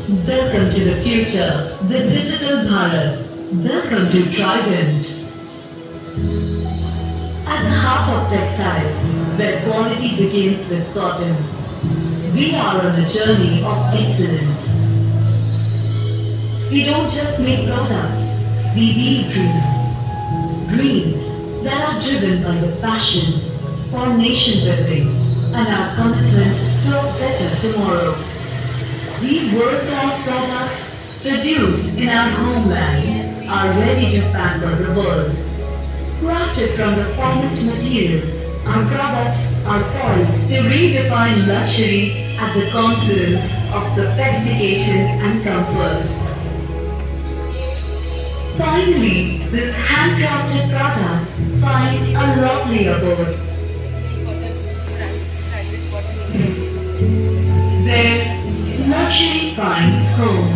Welcome to the future, the digital Bharat. Welcome to Trident. At the heart of textiles, where quality begins with cotton, we are on a journey of excellence. We don't just make products, we weave dreams. Dreams that are driven by the passion for nation building and our commitment to a better tomorrow. These world-class products produced in our homeland are ready to pamper the world. Crafted from the finest materials, our products are poised to redefine luxury at the confluence of sophistication and comfort. Finally, this handcrafted product finds a lovely abode where luxury finds home.